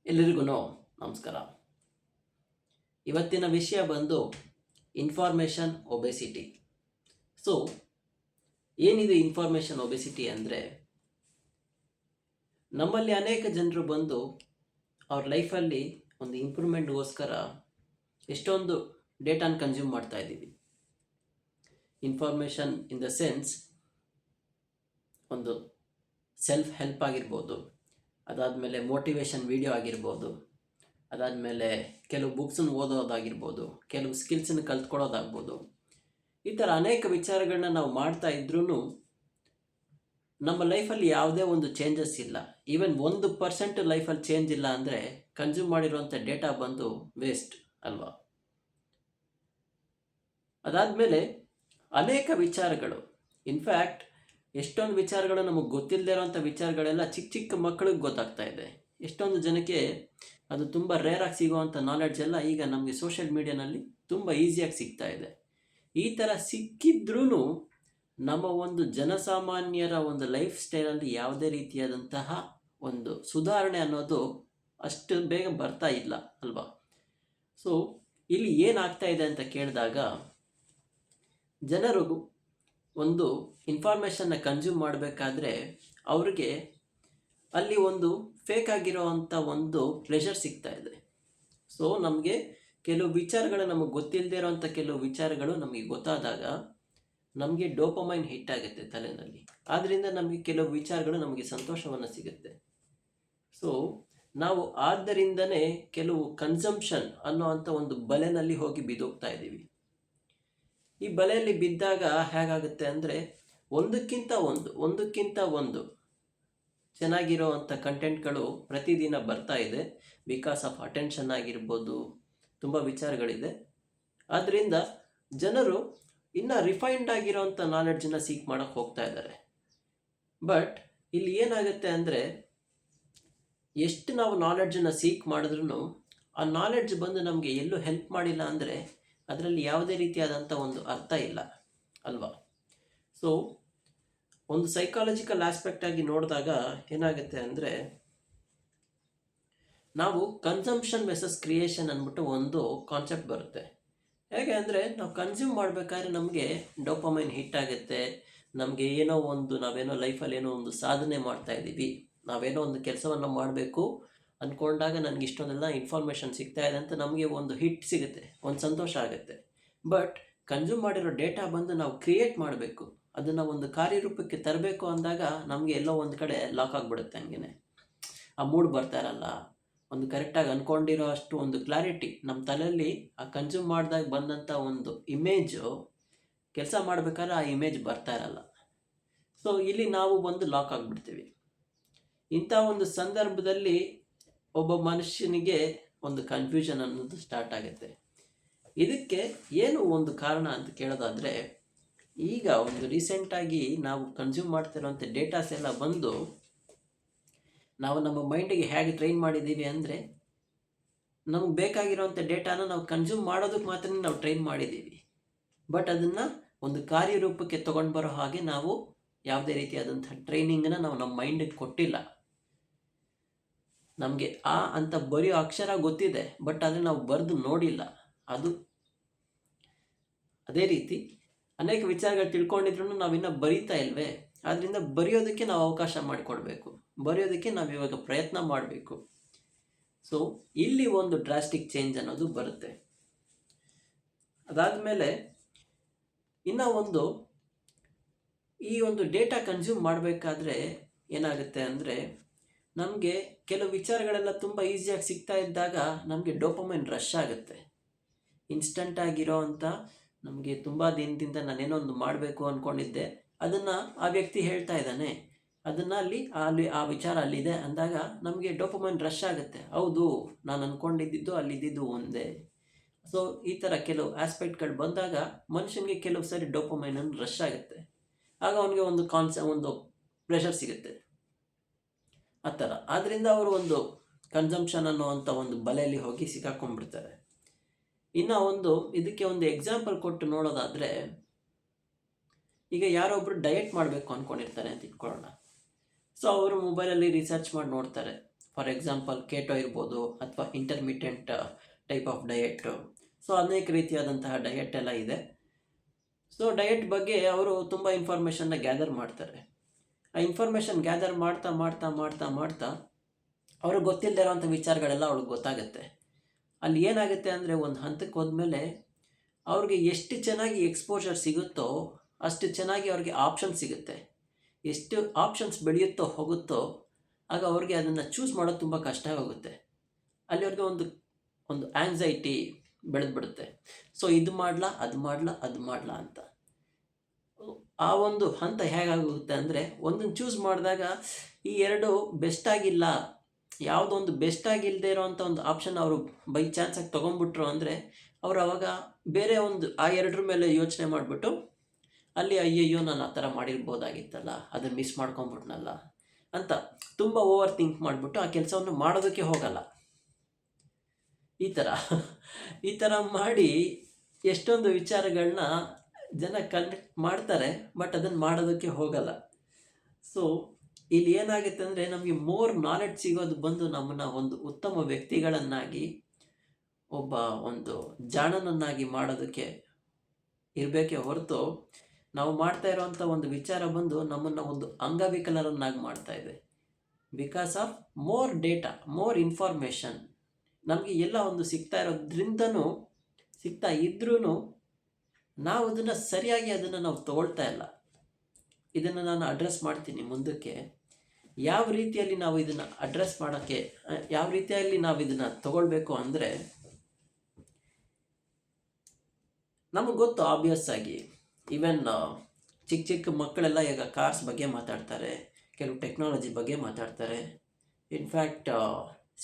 ಎಲ್ಲರಿಗೂ ನಮಸ್ಕಾರ. ಇವತ್ತಿನ ವಿಷಯ ಬಂದು ಇನ್ಫಾರ್ಮೇಷನ್ ಒಬೆಸಿಟಿ. ಸೊ ಏನಿದೆ ಇನ್ಫಾರ್ಮೇಷನ್ ಒಬೆಸಿಟಿ ಅಂದರೆ, ನಮ್ಮಲ್ಲಿ ಅನೇಕ ಜನರು ಬಂದು ಅವ್ರ ಲೈಫಲ್ಲಿ ಒಂದು ಇಂಪ್ರೂವ್ಮೆಂಟ್ಗೋಸ್ಕರ ಎಷ್ಟೊಂದು ಡೇಟಾನ ಕನ್ಸ್ಯೂಮ್ ಮಾಡ್ತಾ ಇದ್ದೀವಿ. ಇನ್ಫಾರ್ಮೇಷನ್ ಇನ್ ದ ಸೆನ್ಸ್ ಒಂದು ಸೆಲ್ಫ್ ಹೆಲ್ಪ್ ಆಗಿರ್ಬೋದು, ಅದಾದಮೇಲೆ ಮೋಟಿವೇಶನ್ ವಿಡಿಯೋ ಆಗಿರ್ಬೋದು, ಅದಾದಮೇಲೆ ಕೆಲವು ಬುಕ್ಸನ್ನು ಓದೋದಾಗಿರ್ಬೋದು, ಕೆಲವು ಸ್ಕಿಲ್ಸನ್ನು ಕಲ್ತ್ಕೊಳ್ಳೋದಾಗ್ಬೋದು. ಈ ಥರ ಅನೇಕ ವಿಚಾರಗಳನ್ನ ನಾವು ಮಾಡ್ತಾ ಇದ್ರೂ ನಮ್ಮ ಲೈಫಲ್ಲಿ ಯಾವುದೇ ಒಂದು ಚೇಂಜಸ್ ಇಲ್ಲ. ಈವನ್ 1% ಲೈಫಲ್ಲಿ ಚೇಂಜ್ ಇಲ್ಲ ಅಂದರೆ ಕನ್ಸ್ಯೂಮ್ ಮಾಡಿರುವಂಥ ಡೇಟಾ ಬಂದು ವೇಸ್ಟ್ ಅಲ್ವಾ? ಅದಾದಮೇಲೆ ಅನೇಕ ವಿಚಾರಗಳು, ಇನ್ಫ್ಯಾಕ್ಟ್ ಎಷ್ಟೊಂದು ವಿಚಾರಗಳು ನಮಗೆ ಗೊತ್ತಿಲ್ಲದೆ ಇರೋಂಥ ವಿಚಾರಗಳೆಲ್ಲ ಚಿಕ್ಕ ಚಿಕ್ಕ ಮಕ್ಕಳಿಗೆ ಗೊತ್ತಾಗ್ತಾ ಇದೆ. ಎಷ್ಟೊಂದು ಜನಕ್ಕೆ ಅದು ತುಂಬ ರೇರಾಗಿ ಸಿಗುವಂಥ ನಾಲೆಡ್ಜ್ ಎಲ್ಲ ಈಗ ನಮಗೆ ಸೋಷಿಯಲ್ ಮೀಡಿಯಾನಲ್ಲಿ ತುಂಬ ಈಸಿಯಾಗಿ ಸಿಗ್ತಾ ಇದೆ. ಈ ಥರ ಸಿಕ್ಕಿದ್ರೂ ನಮ್ಮ ಒಂದು ಜನಸಾಮಾನ್ಯರ ಒಂದು ಲೈಫ್ ಸ್ಟೈಲಲ್ಲಿ ಯಾವುದೇ ರೀತಿಯಾದಂತಹ ಒಂದು ಸುಧಾರಣೆ ಅನ್ನೋದು ಅಷ್ಟು ಬೇಗ ಬರ್ತಾ ಇಲ್ಲ ಅಲ್ವಾ? ಸೊ ಇಲ್ಲಿ ಏನಾಗ್ತಾ ಇದೆ ಅಂತ ಕೇಳಿದಾಗ, ಜನರು ಒಂದು ಇನ್ಫಾರ್ಮೇಷನ್ನ ಕನ್ಸ್ಯೂಮ್ ಮಾಡಬೇಕಾದ್ರೆ ಅವ್ರಿಗೆ ಅಲ್ಲಿ ಒಂದು ಫೇಕ್ ಆಗಿರೋವಂಥ ಒಂದು ಪ್ಲೆಷರ್ ಸಿಗ್ತಾ ಇದೆ. ಸೊ ನಮಗೆ ಕೆಲವು ವಿಚಾರಗಳು ನಮಗೆ ಗೊತ್ತಿಲ್ಲದೆ ಇರೋವಂಥ ಕೆಲವು ವಿಚಾರಗಳು ನಮಗೆ ಗೊತ್ತಾದಾಗ ನಮಗೆ ಡೋಪಮೈನ್ ಹಿಟ್ ಆಗುತ್ತೆ ತಲೆಯಲ್ಲಿ. ಆದ್ದರಿಂದ ನಮಗೆ ಕೆಲವು ವಿಚಾರಗಳು ನಮಗೆ ಸಂತೋಷವನ್ನು ಸಿಗುತ್ತೆ. ಸೊ ನಾವು ಆದ್ದರಿಂದನೇ ಕೆಲವು ಕನ್ಸಂಪ್ಷನ್ ಅನ್ನೋ ಅಂಥ ಒಂದು ಬಲೆನಲ್ಲಿ ಹೋಗಿ ಬಿದ್ದೋಗ್ತಾ ಇದ್ದೀವಿ. ಈ ಬಲೆಯಲ್ಲಿ ಬಿದ್ದಾಗ ಹೇಗಾಗುತ್ತೆ ಅಂದರೆ, ಒಂದಕ್ಕಿಂತ ಒಂದು ಚೆನ್ನಾಗಿರೋವಂಥ ಕಂಟೆಂಟ್ಗಳು ಪ್ರತಿದಿನ ಬರ್ತಾ ಇದೆ. ಬಿಕಾಸ್ ಆಫ್ ಅಟೆನ್ಷನ್ ಆಗಿರ್ಬೋದು, ತುಂಬ ವಿಚಾರಗಳಿದೆ. ಆದ್ದರಿಂದ ಜನರು ಇನ್ನೂ ರಿಫೈನ್ಡ್ ಆಗಿರೋವಂಥ ನಾಲೆಡ್ಜನ್ನು ಸೀಕ್ ಮಾಡೋಕ್ಕೆ ಹೋಗ್ತಾ ಇದ್ದಾರೆ. ಬಟ್ ಇಲ್ಲಿ ಏನಾಗುತ್ತೆ ಅಂದರೆ, ಎಷ್ಟು ನಾವು ನಾಲೆಡ್ಜನ್ನು ಸೀಕ್ ಮಾಡಿದ್ರೂ ಆ ನಾಲೆಡ್ಜ್ ಬಂದು ನಮಗೆ ಎಲ್ಲೂ ಹೆಲ್ಪ್ ಮಾಡಿಲ್ಲ ಅಂದರೆ ಅದರಲ್ಲಿ ಯಾವುದೇ ರೀತಿಯಾದಂಥ ಒಂದು ಅರ್ಥ ಇಲ್ಲ ಅಲ್ವಾ? ಸೊ ಒಂದು ಸೈಕಾಲಜಿಕಲ್ ಆಸ್ಪೆಕ್ಟ್ ಆಗಿ ನೋಡಿದಾಗ ಏನಾಗುತ್ತೆ ಅಂದರೆ, ನಾವು ಕನ್ಸಂಪ್ಷನ್ ವೆಸಸ್ ಕ್ರಿಯೇಷನ್ ಅಂದ್ಬಿಟ್ಟು ಒಂದು ಕಾನ್ಸೆಪ್ಟ್ ಬರುತ್ತೆ. ಹೇಗೆ ಅಂದರೆ, ನಾವು ಕನ್ಸ್ಯೂಮ್ ಮಾಡಬೇಕಾದ್ರೆ ನಮಗೆ ಡೋಪಮೈನ್ ಹಿಟ್ ಆಗುತ್ತೆ. ನಮಗೆ ನಾವೇನೋ ಲೈಫಲ್ಲಿ ಏನೋ ಒಂದು ಸಾಧನೆ ಮಾಡ್ತಾ ಇದ್ದೀವಿ, ನಾವೇನೋ ಒಂದು ಕೆಲಸವನ್ನು ಮಾಡಬೇಕು ಅಂದ್ಕೊಂಡಾಗ ನನಗೆ ಇಷ್ಟೊಂದೆಲ್ಲ ಇನ್ಫಾರ್ಮೇಷನ್ ಸಿಗ್ತಾ ಇದೆ ಅಂತ ನಮಗೆ ಒಂದು ಹಿಟ್ ಸಿಗುತ್ತೆ, ಒಂದು ಸಂತೋಷ ಆಗುತ್ತೆ. ಬಟ್ ಕನ್ಸ್ಯೂಮ್ ಮಾಡಿರೋ ಡೇಟಾ ಬಂದು ನಾವು ಕ್ರಿಯೇಟ್ ಮಾಡಬೇಕು, ಅದನ್ನು ಒಂದು ಕಾರ್ಯರೂಪಕ್ಕೆ ತರಬೇಕು ಅಂದಾಗ ನಮಗೆ ಎಲ್ಲೋ ಒಂದು ಕಡೆ ಲಾಕ್ ಆಗಿಬಿಡುತ್ತೆ. ಹಂಗೆ ಆ ಮೂಡ್ ಬರ್ತಾ ಇರಲ್ಲ, ಒಂದು ಕರೆಕ್ಟಾಗಿ ಅಂದ್ಕೊಂಡಿರೋ ಅಷ್ಟು ಒಂದು ಕ್ಲಾರಿಟಿ ನಮ್ಮ ತಲೆಯಲ್ಲಿ ಆ ಕನ್ಸ್ಯೂಮ್ ಮಾಡಿದಾಗ ಬಂದಂಥ ಒಂದು ಇಮೇಜು ಕೆಲಸ ಮಾಡಬೇಕಾದ್ರೆ ಆ ಇಮೇಜ್ ಬರ್ತಾ ಇರಲ್ಲ. ಸೊ ಇಲ್ಲಿ ನಾವು ಬಂದು ಲಾಕ್ ಆಗಿಬಿಡ್ತೀವಿ. ಇಂಥ ಒಂದು ಸಂದರ್ಭದಲ್ಲಿ ಒಬ್ಬ ಮನುಷ್ಯನಿಗೆ ಒಂದು ಕನ್ಫ್ಯೂಷನ್ ಅನ್ನೋದು ಸ್ಟಾರ್ಟ್ ಆಗುತ್ತೆ. ಇದಕ್ಕೆ ಏನು ಒಂದು ಕಾರಣ ಅಂತ ಕೇಳೋದಾದರೆ, ಈಗ ಒಂದು ರೀಸೆಂಟಾಗಿ ನಾವು ಕನ್ಸ್ಯೂಮ್ ಮಾಡ್ತಿರೋಂಥ ಡೇಟಾಸ್ ಎಲ್ಲ ಬಂದು ನಾವು ನಮ್ಮ ಮೈಂಡಿಗೆ ಹೇಗೆ ಟ್ರೈನ್ ಮಾಡಿದ್ದೀವಿ ಅಂದರೆ, ನಮಗೆ ಬೇಕಾಗಿರೋಂಥ ಡೇಟಾನ ನಾವು ಕನ್ಸ್ಯೂಮ್ ಮಾಡೋದಕ್ಕೆ ಮಾತ್ರ ನಾವು ಟ್ರೈನ್ ಮಾಡಿದ್ದೀವಿ. ಬಟ್ ಅದನ್ನು ಒಂದು ಕಾರ್ಯರೂಪಕ್ಕೆ ತೊಗೊಂಡು ಬರೋ ಹಾಗೆ ನಾವು ಯಾವುದೇ ರೀತಿಯಾದಂಥ ಟ್ರೈನಿಂಗನ್ನು ನಾವು ನಮ್ಮ ಮೈಂಡಿಗೆ ಕೊಟ್ಟಿಲ್ಲ. ನಮಗೆ ಆ ಅಂತ ಬರೆಯೋ ಅಕ್ಷರ ಗೊತ್ತಿದೆ, ಬಟ್ ಅದನ್ನು ನಾವು ಬರೆದು ನೋಡಿಲ್ಲ. ಅದು ಅದೇ ರೀತಿ ಅನೇಕ ವಿಚಾರಗಳು ತಿಳ್ಕೊಂಡಿದ್ರು ನಾವಿನ್ನೂ ಬರೀತಾ ಇಲ್ವೇ? ಆದ್ದರಿಂದ ಬರೆಯೋದಕ್ಕೆ ನಾವು ಅವಕಾಶ ಮಾಡಿಕೊಡ್ಬೇಕು, ಬರೆಯೋದಕ್ಕೆ ನಾವು ಇವಾಗ ಪ್ರಯತ್ನ ಮಾಡಬೇಕು. ಸೊ ಇಲ್ಲಿ ಒಂದು ಡ್ರಾಸ್ಟಿಕ್ ಚೇಂಜ್ ಅನ್ನೋದು ಬರುತ್ತೆ. ಅದಾದಮೇಲೆ ಇನ್ನೂ ಈ ಒಂದು ಡೇಟಾ ಕನ್ಸ್ಯೂಮ್ ಮಾಡಬೇಕಾದ್ರೆ ಏನಾಗುತ್ತೆ ಅಂದರೆ, ನಮಗೆ ಕೆಲವು ವಿಚಾರಗಳೆಲ್ಲ ತುಂಬ ಈಸಿಯಾಗಿ ಸಿಗ್ತಾ ಇದ್ದಾಗ ನಮಗೆ ಡೋಪಮೈನ್ ರಶ್ ಆಗುತ್ತೆ. ಇನ್ಸ್ಟಂಟ್ ಆಗಿರೋ ಅಂಥ, ನಮಗೆ ತುಂಬ ದಿನದಿಂದ ನಾನೇನೋ ಒಂದು ಮಾಡಬೇಕು ಅಂದ್ಕೊಂಡಿದ್ದೆ, ಅದನ್ನು ಆ ವ್ಯಕ್ತಿ ಹೇಳ್ತಾ ಇದ್ದಾನೆ, ಅದನ್ನು ಅಲ್ಲಿ ಆ ವಿಚಾರ ಅಲ್ಲಿದೆ ಅಂದಾಗ ನಮಗೆ ಡೋಪಮೈನ್ ರಶ್ ಆಗುತ್ತೆ. ಹೌದು, ನಾನು ಅಂದ್ಕೊಂಡಿದ್ದು ಅಲ್ಲಿದ್ದು ಒಂದೇ. ಸೊ ಈ ಥರ ಕೆಲವು ಆಸ್ಪೆಕ್ಟ್ಗಳು ಬಂದಾಗ ಮನುಷ್ಯನಿಗೆ ಕೆಲವು ಸರಿ ಡೋಪಮೈನ್ ರಶ್ ಆಗುತ್ತೆ. ಆಗ ಅವನಿಗೆ ಒಂದು ಪ್ರೆಷರ್ ಸಿಗುತ್ತೆ ಆ ಥರ. ಆದ್ದರಿಂದ ಅವರು ಒಂದು ಕನ್ಸಂಪ್ಷನ್ ಅನ್ನುವಂಥ ಒಂದು ಬಲೆಯಲ್ಲಿ ಹೋಗಿ ಸಿಕ್ಕಾಕೊಂಡ್ಬಿಡ್ತಾರೆ. ಇನ್ನು ಇದಕ್ಕೆ ಒಂದು ಎಕ್ಸಾಂಪಲ್ ಕೊಟ್ಟು ನೋಡೋದಾದರೆ, ಈಗ ಯಾರೊಬ್ಬರು ಡಯಟ್ ಮಾಡಬೇಕು ಅಂದ್ಕೊಂಡಿರ್ತಾರೆ ಅಂತ ಇಟ್ಕೊಳ್ಳೋಣ. ಸೊ ಅವರು ಮೊಬೈಲಲ್ಲಿ ರಿಸರ್ಚ್ ಮಾಡಿ ನೋಡ್ತಾರೆ, ಫಾರ್ ಎಕ್ಸಾಂಪಲ್ ಕೇಟೋ ಇರ್ಬೋದು ಅಥವಾ intermittent type of diet. So ಅನೇಕ ರೀತಿಯಾದಂತಹ ಡಯೆಟ್ ಎಲ್ಲ ಇದೆ. ಸೊ ಡಯೆಟ್ ಬಗ್ಗೆ ಅವರು ತುಂಬ ಇನ್ಫಾರ್ಮೇಷನ್ನ ಗ್ಯಾದರ್ ಮಾಡ್ತಾರೆ. ಆ ಇನ್ಫಾರ್ಮೇಷನ್ ಗ್ಯಾದರ್ ಮಾಡ್ತಾ ಮಾಡ್ತಾ ಮಾಡ್ತಾ ಮಾಡ್ತಾ ಅವ್ರಿಗೆ ಗೊತ್ತಿಲ್ಲದೆ ಇರೋವಂಥ ವಿಚಾರಗಳೆಲ್ಲ ಅವ್ರಿಗೆ ಗೊತ್ತಾಗುತ್ತೆ. ಅಲ್ಲಿ ಏನಾಗುತ್ತೆ ಅಂದರೆ ಒಂದು ಹಂತಕ್ಕೆ ಹೋದ್ಮೇಲೆ ಅವ್ರಿಗೆ ಎಷ್ಟು ಚೆನ್ನಾಗಿ ಎಕ್ಸ್ಪೋಜರ್ ಸಿಗುತ್ತೋ ಅಷ್ಟು ಚೆನ್ನಾಗಿ ಅವ್ರಿಗೆ ಆಪ್ಷನ್ ಸಿಗುತ್ತೆ. ಎಷ್ಟು ಆಪ್ಷನ್ಸ್ ಬೆಳೆಯುತ್ತೋ ಹೋಗುತ್ತೋ ಆಗ ಅವ್ರಿಗೆ ಅದನ್ನು ಚೂಸ್ ಮಾಡೋದು ತುಂಬ ಕಷ್ಟ ಆಗುತ್ತೆ. ಅಲ್ಲಿ ಅವ್ರಿಗೆ ಒಂದು ಆ್ಯಂಗ್ಸೈಟಿ ಬೆಳೆದ್ಬಿಡುತ್ತೆ. ಸೊ ಇದು ಮಾಡಲಾ ಅದು ಮಾಡಲಾ ಅಂತ. ಆ ಒಂದು ಹಂತ ಹೇಗಾಗುತ್ತೆ ಅಂದರೆ ಒಂದನ್ನು ಚೂಸ್ ಮಾಡಿದಾಗ ಈ ಎರಡು ಬೆಸ್ಟ್ ಆಗಿಲ್ಲ, ಯಾವುದೊಂದು ಬೆಸ್ಟ್ ಆಗಿಲ್ಲದೆ ಇರೋವಂಥ ಒಂದು ಆಪ್ಷನ್ ಅವರು ಬೈ ಚಾನ್ಸಾಗಿ ತೊಗೊಂಡ್ಬಿಟ್ರು ಅಂದರೆ ಅವರು ಅವಾಗ ಬೇರೆ ಒಂದು ಆ ಎರಡರ ಮೇಲೆ ಯೋಚನೆ ಮಾಡಿಬಿಟ್ಟು ಅಲ್ಲಿ ಅಯ್ಯಯ್ಯೋ ನಾನು ಆ ಥರ ಮಾಡಿರ್ಬೋದಾಗಿತ್ತಲ್ಲ, ಅದನ್ನು ಮಿಸ್ ಮಾಡ್ಕೊಂಬಿಟ್ನಲ್ಲ ಅಂತ ತುಂಬ ಓವರ್ ಥಿಂಕ್ ಮಾಡಿಬಿಟ್ಟು ಆ ಕೆಲಸವನ್ನು ಮಾಡೋದಕ್ಕೆ ಹೋಗಲ್ಲ. ಈ ಥರ ಮಾಡಿ ಎಷ್ಟೊಂದು ವಿಚಾರಗಳನ್ನ ಜನ ಕಂಡಕ್ಟ್ ಮಾಡ್ತಾರೆ, ಬಟ್ ಅದನ್ನು ಮಾಡೋದಕ್ಕೆ ಹೋಗಲ್ಲ. ಸೊ ಇಲ್ಲಿ ಏನಾಗುತ್ತೆ ಅಂದರೆ ನಮಗೆ ಮೋರ್ ನಾಲೆಡ್ಜ್ ಸಿಗೋದು ಬಂದು ನಮ್ಮನ್ನು ಒಂದು ಉತ್ತಮ ವ್ಯಕ್ತಿಗಳನ್ನಾಗಿ, ಒಬ್ಬ ಒಂದು ಜಾಣನನ್ನಾಗಿ ಮಾಡೋದಕ್ಕೆ ಇರಬೇಕೇ ಹೊರತು ನಾವು ಮಾಡ್ತಾ ಇರೋವಂಥ ಒಂದು ವಿಚಾರ ಬಂದು ನಮ್ಮನ್ನು ಒಂದು ಅಂಗವಿಕಲರನ್ನಾಗಿ ಮಾಡ್ತಾ ಇದೆ. Because of more data, more information ನಮಗೆ ಎಲ್ಲ ಒಂದು ಸಿಗ್ತಾ ಇದ್ರೂ ನಾವು ಅದನ್ನು ಸರಿಯಾಗಿ ನಾವು ತಗೊಳ್ತಾ ಇಲ್ಲ. ಇದನ್ನು ನಾನು ಅಡ್ರೆಸ್ ಮಾಡ್ತೀನಿ ಮುಂದಕ್ಕೆ. ಯಾವ ರೀತಿಯಲ್ಲಿ ನಾವು ಇದನ್ನು ಅಡ್ರೆಸ್ ಮಾಡೋಕ್ಕೆ, ಯಾವ ರೀತಿಯಲ್ಲಿ ನಾವು ಇದನ್ನು ತಗೊಳ್ಬೇಕು ಅಂದರೆ, ನಮಗೆ ಗೊತ್ತು ಆಬ್ವಿಯಸ್ ಆಗಿ ಈವನ್ ಚಿಕ್ಕ ಮಕ್ಕಳೆಲ್ಲ ಈಗ ಕಾರ್ಸ್ ಬಗ್ಗೆ ಮಾತಾಡ್ತಾರೆ, ಕೆಲವು ಟೆಕ್ನಾಲಜಿ ಬಗ್ಗೆ ಮಾತಾಡ್ತಾರೆ. ಇನ್ಫ್ಯಾಕ್ಟ್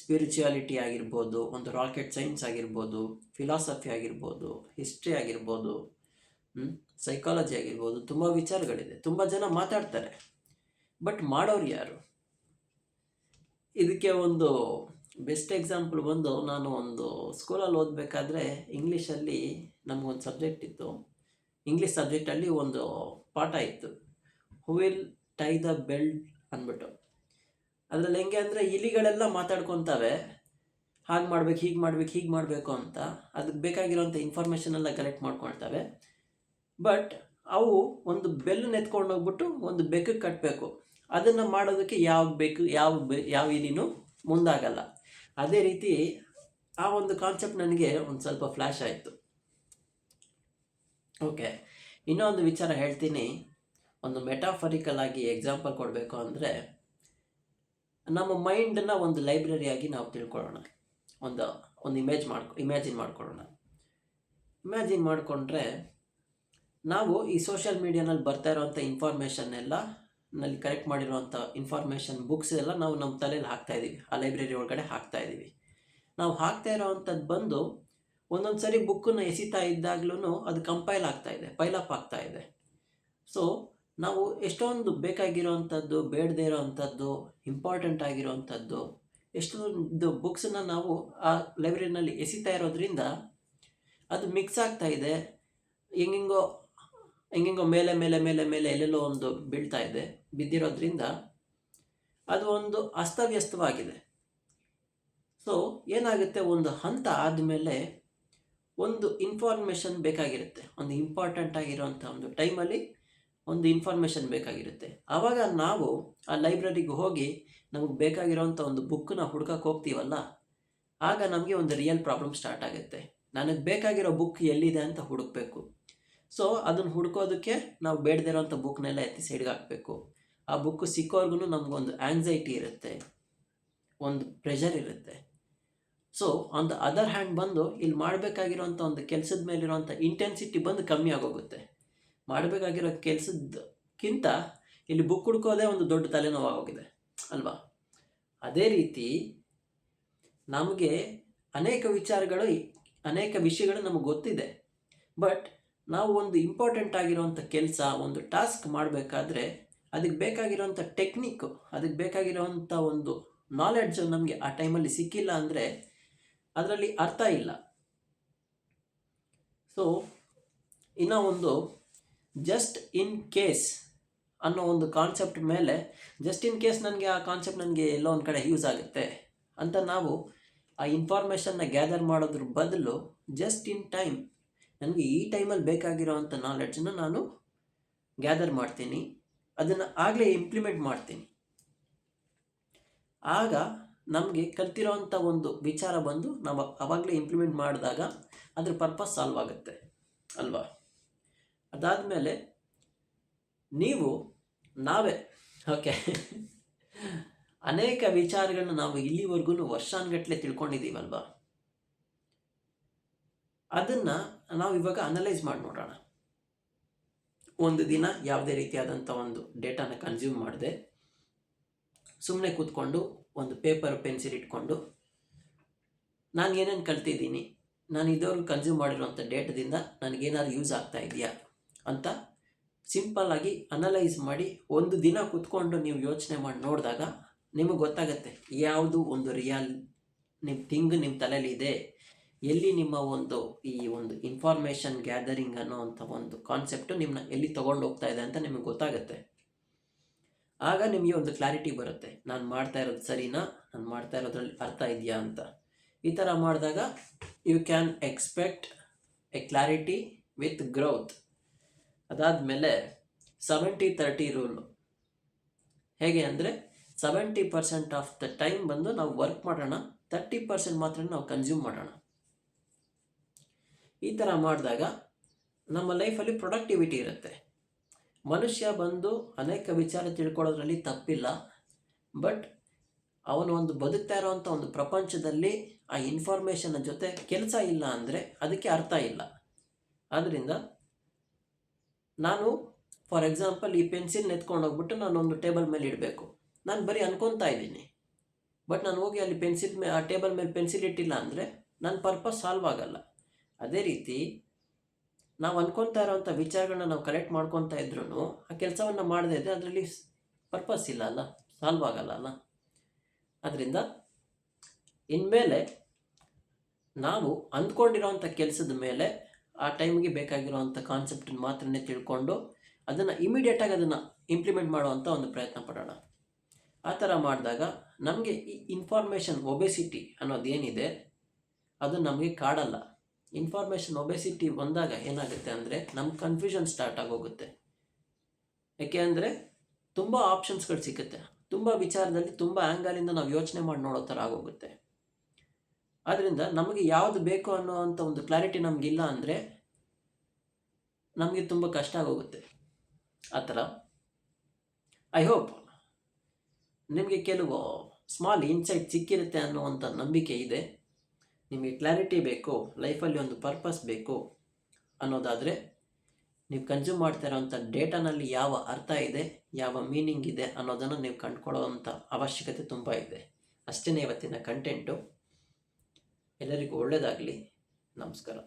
ಸ್ಪಿರಿಚುಯಾಲಿಟಿ ಆಗಿರ್ಬೋದು, ಒಂದು ರಾಕೆಟ್ ಸೈನ್ಸ್ ಆಗಿರ್ಬೋದು, ಫಿಲಾಸಫಿ ಆಗಿರ್ಬೋದು, ಹಿಸ್ಟ್ರಿ ಆಗಿರ್ಬೋದು, ಸೈಕಾಲಜಿ ಆಗಿರ್ಬೋದು, ತುಂಬ ವಿಚಾರಗಳಿದೆ, ತುಂಬ ಜನ ಮಾತಾಡ್ತಾರೆ. ಬಟ್ ಮಾಡೋರು ಯಾರು? ಇದಕ್ಕೆ ಒಂದು ಬೆಸ್ಟ್ ಎಕ್ಸಾಂಪಲ್ ಬಂದು, ನಾನು ಒಂದು ಸ್ಕೂಲಲ್ಲಿ ಓದಬೇಕಾದ್ರೆ ಇಂಗ್ಲೀಷಲ್ಲಿ ನಮಗೊಂದು ಸಬ್ಜೆಕ್ಟ್ ಇತ್ತು. ಇಂಗ್ಲೀಷ್ ಸಬ್ಜೆಕ್ಟಲ್ಲಿ ಒಂದು ಪಾಠ ಇತ್ತು, who will tie the belt ಅಂದ್ಬಿಟ್ಟು. ಅದರಲ್ಲಿ ಹೆಂಗೆ ಅಂದರೆ ಇಲಿಗಳೆಲ್ಲ ಮಾತಾಡ್ಕೊತವೆ, ಹಾಗೆ ಮಾಡ್ಬೇಕು, ಹೀಗೆ ಮಾಡಬೇಕು ಅಂತ. ಅದಕ್ಕೆ ಬೇಕಾಗಿರೋಂಥ ಇನ್ಫಾರ್ಮೇಷನ್ ಎಲ್ಲ ಕಲೆಕ್ಟ್ ಮಾಡ್ಕೊಳ್ತವೆ. ಬಟ್ ಅವು ಒಂದು ಬೆಲ್ಲನ್ನು ಎತ್ಕೊಂಡು ಹೋಗ್ಬಿಟ್ಟು ಒಂದು ಬೆಕ್ಕಕ್ಕೆ ಕಟ್ಟಬೇಕು. ಅದನ್ನು ಮಾಡೋದಕ್ಕೆ ಯಾವ ಇಲಿನೂ ಮುಂದಾಗಲ್ಲ. ಅದೇ ರೀತಿ ಆ ಒಂದು ಕಾನ್ಸೆಪ್ಟ್ ನನಗೆ ಒಂದು ಸ್ವಲ್ಪ ಫ್ಲ್ಯಾಶ್ ಆಯಿತು. ಓಕೆ, ಇನ್ನೊಂದು ವಿಚಾರ ಹೇಳ್ತೀನಿ. ಒಂದು ಮೆಟಾಫರಿಕಲ್ ಆಗಿ ಎಕ್ಸಾಂಪಲ್ ಕೊಡಬೇಕು ಅಂದರೆ, ನಮ್ಮ ಮೈಂಡನ್ನು ಒಂದು ಲೈಬ್ರರಿಯಾಗಿ ನಾವು ತಿಳ್ಕೊಳ್ಳೋಣ. ಒಂದು ಇಮ್ಯಾಜಿನ್ ಮಾಡ್ಕೊಳ್ಳೋಣ. ಇಮ್ಯಾಜಿನ್ ಮಾಡಿಕೊಂಡ್ರೆ ನಾವು ಈ ಸೋಷಿಯಲ್ ಮೀಡಿಯಾನಲ್ಲಿ ಬರ್ತಾ ಇರೋವಂಥ ಇನ್ಫಾರ್ಮೇಷನ್ ಎಲ್ಲ, ನಲ್ಲಿ ಕಲೆಕ್ಟ್ ಮಾಡಿರುವಂಥ ಇನ್ಫಾರ್ಮೇಷನ್ ಬುಕ್ಸ್ ಎಲ್ಲ ನಾವು ನಮ್ಮ ತಲೆಯಲ್ಲಿ ಹಾಕ್ತಾಯಿದ್ದೀವಿ, ಆ ಲೈಬ್ರರಿ ಒಳಗಡೆ ಹಾಕ್ತಾಯಿದ್ದೀವಿ. ನಾವು ಹಾಕ್ತಾ ಇರೋವಂಥದ್ದು ಬಂದು ಒಂದೊಂದು ಸರಿ ಬುಕ್ಕನ್ನು ಎಸಿತಾ ಇದ್ದಾಗ್ಲೂ ಅದು ಕಂಪೈಲ್ ಆಗ್ತಾಯಿದೆ, ಪೈಲಪ್ ಆಗ್ತಾಯಿದೆ. ಸೊ ನಾವು ಎಷ್ಟೊಂದು ಬೇಕಾಗಿರೋವಂಥದ್ದು, ಬೇಡದೇ ಇರೋವಂಥದ್ದು, ಇಂಪಾರ್ಟೆಂಟ್ ಆಗಿರೋವಂಥದ್ದು ಎಷ್ಟೊಂದು ಬುಕ್ಸನ್ನು ನಾವು ಆ ಲೈಬ್ರರಿನಲ್ಲಿ ಎಸಿತಾ ಇರೋದ್ರಿಂದ ಅದು ಮಿಕ್ಸ್ ಆಗ್ತಾಯಿದೆ. ಹೆಂಗೆಂಗೋ ಮೇಲೆ ಎಲ್ಲೆಲ್ಲೋ ಒಂದು ಬಿದ್ದಿರೋದ್ರಿಂದ ಅದು ಒಂದು ಅಸ್ತವ್ಯಸ್ತವಾಗಿದೆ. ಸೊ ಏನಾಗುತ್ತೆ, ಒಂದು ಹಂತ ಆದಮೇಲೆ ಒಂದು ಇನ್ಫಾರ್ಮೇಷನ್ ಬೇಕಾಗಿರುತ್ತೆ. ಒಂದು ಇಂಪಾರ್ಟೆಂಟ್ ಆಗಿರೋಂಥ ಒಂದು ಟೈಮಲ್ಲಿ ಒಂದು ಇನ್ಫಾರ್ಮೇಷನ್ ಬೇಕಾಗಿರುತ್ತೆ. ಆವಾಗ ನಾವು ಆ ಲೈಬ್ರರಿಗೆ ಹೋಗಿ ನಮಗೆ ಬೇಕಾಗಿರೋಂಥ ಒಂದು ಬುಕ್ಕನ್ನ ಹುಡ್ಕಕ್ಕೆ ಹೋಗ್ತೀವಲ್ಲ, ಆಗ ನಮಗೆ ಒಂದು ರಿಯಲ್ ಪ್ರಾಬ್ಲಮ್ ಸ್ಟಾರ್ಟ್ ಆಗುತ್ತೆ. ನನಗೆ ಬೇಕಾಗಿರೋ ಬುಕ್ ಎಲ್ಲಿದೆ ಅಂತ ಹುಡುಕಬೇಕು. ಸೊ ಅದನ್ನು ಹುಡ್ಕೋದಕ್ಕೆ ನಾವು ಬೇಡದಿರೋಂಥ ಬುಕ್ನೆಲ್ಲ ಎತ್ತಿ ಸೈಡ್ಗೆ ಹಾಕಬೇಕು. ಆ ಬುಕ್ಕು ಸಿಕ್ಕೋರ್ಗು ನಮಗೊಂದು ಆ್ಯಂಗ್ಸೈಟಿ ಇರುತ್ತೆ, ಒಂದು ಪ್ರೆಷರ್ ಇರುತ್ತೆ. So on the other hand ಬಂದು ಇಲ್ಲಿ ಮಾಡಬೇಕಾಗಿರೋಂಥ ಒಂದು ಕೆಲಸದ ಮೇಲಿರೋಂಥ ಇಂಟೆನ್ಸಿಟಿ ಬಂದು ಕಮ್ಮಿ ಆಗೋಗುತ್ತೆ. ಮಾಡಬೇಕಾಗಿರೋ ಕೆಲಸದಕ್ಕಿಂತ ಇಲ್ಲಿ ಬುಕ್ ಹುಡ್ಕೋದೇ ಒಂದು ದೊಡ್ಡ ತಲೆನೋವಾಗೋಗಿದೆ ಅಲ್ವಾ? ಅದೇ ರೀತಿ ನಮಗೆ ಅನೇಕ ವಿಷಯಗಳು ನಮಗೆ ಗೊತ್ತಿದೆ. ಬಟ್ ನಾವು ಒಂದು ಇಂಪಾರ್ಟೆಂಟ್ ಆಗಿರೋವಂಥ ಕೆಲಸ, ಒಂದು ಟಾಸ್ಕ್ ಮಾಡಬೇಕಾದ್ರೆ ಅದಕ್ಕೆ ಬೇಕಾಗಿರೋವಂಥ ಟೆಕ್ನಿಕ್ಕು, ಅದಕ್ಕೆ ಬೇಕಾಗಿರೋವಂಥ ಒಂದು ನಾಲೆಡ್ಜು ನಮಗೆ ಆ ಟೈಮಲ್ಲಿ ಸಿಕ್ಕಿಲ್ಲ ಅಂದರೆ ಅದರಲ್ಲಿ ಅರ್ಥ ಇಲ್ಲ. ಸೊ ಇನ್ನೂ ಒಂದು, ಜಸ್ಟ್ ಇನ್ ಕೇಸ್ ಅನ್ನೋ ಒಂದು ಕಾನ್ಸೆಪ್ಟ್ ಮೇಲೆ ಜಸ್ಟ್ ಇನ್ ಕೇಸ್ ನನಗೆ ಆ ಕಾನ್ಸೆಪ್ಟ್ ನನಗೆ ಎಲ್ಲೋ ಒಂದು ಕಡೆ ಯೂಸ್ ಆಗುತ್ತೆ ಅಂತ ನಾವು ಆ ಇನ್ಫಾರ್ಮೇಷನ್ನ ಗ್ಯಾದರ್ ಮಾಡೋದ್ರ ಬದಲು ಜಸ್ಟ್ ಇನ್ ಟೈಮ್ ನನಗೆ ಈ ಟೈಮಲ್ಲಿ ಬೇಕಾಗಿರೋವಂಥ ನಾಲೆಡ್ಜನ್ನ ನಾನು ಗ್ಯಾದರ್ ಮಾಡ್ತೀನಿ, ಅದನ್ನು ಆಗಲೇ ಇಂಪ್ಲಿಮೆಂಟ್ ಮಾಡ್ತೀನಿ. ಆಗ ನಮಗೆ ಕಲ್ತಿರೋವಂಥ ಒಂದು ವಿಚಾರ ಬಂದು ನಾವು ಆವಾಗಲೇ ಇಂಪ್ಲಿಮೆಂಟ್ ಮಾಡಿದಾಗ ಅದ್ರ ಪರ್ಪಸ್ ಸಾಲ್ವ್ ಆಗುತ್ತೆ ಅಲ್ವಾ. ಅದಾದಮೇಲೆ ನಾವೇ ಓಕೆ ಅನೇಕ ವಿಚಾರಗಳನ್ನ ನಾವು ಇಲ್ಲಿವರೆಗೂ ವರ್ಷಾನುಗಟ್ಟಲೆ ತಿಳ್ಕೊಂಡಿದ್ದೀವಲ್ವಾ, ಅದನ್ನು ನಾವು ಇವಾಗ ಅನಲೈಸ್ ಮಾಡಿ ನೋಡೋಣ. ಒಂದು ದಿನ ಯಾವುದೇ ರೀತಿಯಾದಂಥ ಒಂದು ಡೇಟಾನ ಕನ್ಸ್ಯೂಮ್ ಮಾಡಿದೆ, ಸುಮ್ಮನೆ ಕೂತ್ಕೊಂಡು ಒಂದು ಪೇಪರ್ ಪೆನ್ಸಿಲ್ ಇಟ್ಕೊಂಡು ನಾನು ಏನೇನು ಕಲ್ತಿದ್ದೀನಿ, ನಾನು ಇದುವರೆಗೂ ಕನ್ಸ್ಯೂಮ್ ಮಾಡಿರೋಂಥ ಡೇಟಾದಿಂದ ನನಗೇನಾದ್ರು ಯೂಸ್ ಆಗ್ತಾ ಇದೆಯಾ ಅಂತ ಸಿಂಪಲ್ಲಾಗಿ ಅನಲೈಸ್ ಮಾಡಿ ಒಂದು ದಿನ ಕೂತ್ಕೊಂಡು ನೀವು ಯೋಚನೆ ಮಾಡಿ ನೋಡಿದಾಗ ನಿಮಗೆ ಗೊತ್ತಾಗುತ್ತೆ ಯಾವುದು ಒಂದು ರಿಯಲ್ ನಿಮ್ಮ ತಲೆಯಲ್ಲಿ ಇದೆ, ಎಲ್ಲಿ ನಿಮ್ಮ ಈ ಒಂದು ಇನ್ಫಾರ್ಮೇಷನ್ ಗ್ಯಾದರಿಂಗ್ ಅನ್ನೋವಂಥ ಒಂದು ಕಾನ್ಸೆಪ್ಟು ನಿಮ್ಮನ್ನ ಎಲ್ಲಿ ತೊಗೊಂಡು ಹೋಗ್ತಾ ಇದೆ ಅಂತ ನಿಮಗೆ ಗೊತ್ತಾಗುತ್ತೆ. ಆಗ ನಿಮಗೆ ಒಂದು ಕ್ಲಾರಿಟಿ ಬರುತ್ತೆ, ನಾನು ಮಾಡ್ತಾ ಇರೋದು ಸರಿನಾ, ನಾನು ಮಾಡ್ತಾ ಇರೋದ್ರಲ್ಲಿ ಅರ್ಥ ಇದೆಯಾ ಅಂತ. ಈ ಥರ ಮಾಡಿದಾಗ you can expect a clarity with growth. ಅದಾದಮೇಲೆ 70-30 ರೂಲು ಹೇಗೆ ಅಂದರೆ 70% ಆಫ್ ದ ಟೈಮ್ ಬಂದು ನಾವು ವರ್ಕ್ ಮಾಡೋಣ, 30% ಮಾತ್ರ ನಾವು ಕನ್ಸ್ಯೂಮ್ ಮಾಡೋಣ. ಈ ಥರ ಮಾಡಿದಾಗ ನಮ್ಮ ಲೈಫಲ್ಲಿ ಪ್ರೊಡಕ್ಟಿವಿಟಿ ಇರುತ್ತೆ. ಮನುಷ್ಯ ಬಂದು ಅನೇಕ ವಿಚಾರ ತಿಳ್ಕೊಳ್ಳೋದ್ರಲ್ಲಿ ತಪ್ಪಿಲ್ಲ, ಬಟ್ ಅವನು ಒಂದು ಬದುಕ್ತಾ ಇರೋವಂಥ ಒಂದು ಪ್ರಪಂಚದಲ್ಲಿ ಆ ಇನ್ಫಾರ್ಮೇಷನ್ನ ಜೊತೆ ಕೆಲಸ ಇಲ್ಲ ಅಂದರೆ ಅದಕ್ಕೆ ಅರ್ಥ ಇಲ್ಲ. ಆದ್ದರಿಂದ ನಾನು ಫಾರ್ ಎಕ್ಸಾಂಪಲ್ ಈ ಪೆನ್ಸಿಲ್ನ ಎತ್ಕೊಂಡು ಹೋಗ್ಬಿಟ್ಟು ನಾನೊಂದು ಟೇಬಲ್ ಮೇಲೆ ಇಡಬೇಕು, ನಾನು ಬರೀ ಅನ್ಕೊತಾ ಇದ್ದೀನಿ, ಬಟ್ ನಾನು ಹೋಗಿ ಅಲ್ಲಿ ಆ ಟೇಬಲ್ ಮೇಲೆ ಪೆನ್ಸಿಲ್ ಇಟ್ಟಿಲ್ಲ ಅಂದರೆ ನನ್ನ ಪರ್ಪಸ್ ಸಾಲ್ವ್ ಆಗಲ್ಲ. ಅದೇ ರೀತಿ ನಾವು ಅನ್ಕೊತಾ ಇರೋವಂಥ ವಿಚಾರಗಳನ್ನ ನಾವು ಕಲೆಕ್ಟ್ ಮಾಡ್ಕೊತಾ ಇದ್ರೂ ಆ ಕೆಲಸವನ್ನು ಮಾಡದೇ ಇದ್ದರೆ ಅದರಲ್ಲಿ ಪರ್ಪಸ್ ಇಲ್ಲ ಅಲ್ಲ, ಸಾಲ್ವ್ ಆಗಲ್ಲ ಅಲ್ಲ. ಅದರಿಂದ ಇನ್ಮೇಲೆ ನಾವು ಅಂದ್ಕೊಂಡಿರೋವಂಥ ಕೆಲಸದ ಮೇಲೆ ಆ ಟೈಮ್ಗೆ ಬೇಕಾಗಿರೋವಂಥ ಕಾನ್ಸೆಪ್ಟನ್ನು ಮಾತ್ರನೇ ತಿಳ್ಕೊಂಡು ಅದನ್ನು ಇಮಿಡಿಯೇಟಾಗಿ ಅದನ್ನು ಇಂಪ್ಲಿಮೆಂಟ್ ಮಾಡುವಂಥ ಒಂದು ಪ್ರಯತ್ನ ಪಡೋಣ. ಆ ಥರ ಮಾಡಿದಾಗ ನಮಗೆ ಈ ಇನ್ಫಾರ್ಮೇಷನ್ ಒಬೆಸಿಟಿ ಅನ್ನೋದೇನಿದೆ ಅದು ನಮಗೆ ಕಾಡಲ್ಲ. ಇನ್ಫಾರ್ಮೇಷನ್ ಒಬೆಸಿಟಿ ಬಂದಾಗ ಏನಾಗುತ್ತೆ ಅಂದರೆ ನಮ್ಗೆ ಕನ್ಫ್ಯೂಷನ್ ಸ್ಟಾರ್ಟ್ ಆಗೋಗುತ್ತೆ. ಯಾಕೆ ಅಂದರೆ ತುಂಬ ಆಪ್ಷನ್ಸ್ಗಳು ಸಿಗುತ್ತೆ, ತುಂಬ ವಿಚಾರದಲ್ಲಿ ತುಂಬ ಆ್ಯಂಗಲಿಂದ ನಾವು ಯೋಚನೆ ಮಾಡಿ ನೋಡೋ ಥರ ಆಗೋಗುತ್ತೆ. ಆದ್ದರಿಂದ ನಮಗೆ ಯಾವುದು ಬೇಕು ಅನ್ನೋವಂಥ ಒಂದು ಕ್ಲಾರಿಟಿ ನಮಗಿಲ್ಲ ಅಂದರೆ ನಮಗೆ ತುಂಬ ಕಷ್ಟ ಆಗೋಗುತ್ತೆ. ಆ ಥರ ಐ ಹೋಪ್ ನಿಮಗೆ ಕೆಲವು ಸ್ಮಾಲ್ ಇನ್ಸೈಟ್ ಸಿಕ್ಕಿರುತ್ತೆ ಅನ್ನುವಂಥ ನಂಬಿಕೆ ಇದೆ. ನಿಮಗೆ ಕ್ಲಾರಿಟಿ ಬೇಕು, ಲೈಫಲ್ಲಿ ಒಂದು ಪರ್ಪಸ್ ಬೇಕು ಅನ್ನೋದಾದರೆ ನೀವು ಕನ್ಸ್ಯೂಮ್ ಮಾಡ್ತಾ ಇರೋವಂಥ ಡೇಟಾನಲ್ಲಿ ಯಾವ ಅರ್ಥ ಇದೆ, ಯಾವ ಮೀನಿಂಗ್ ಇದೆ ಅನ್ನೋದನ್ನು ನೀವು ಕಂಡುಕೊಳ್ಳೋವಂಥ ಅವಶ್ಯಕತೆ ತುಂಬ ಇದೆ. ಅಷ್ಟೇ ಇವತ್ತಿನ ಕಂಟೆಂಟು. ಎಲ್ಲರಿಗೂ ಒಳ್ಳೆಯದಾಗಲಿ. ನಮಸ್ಕಾರ.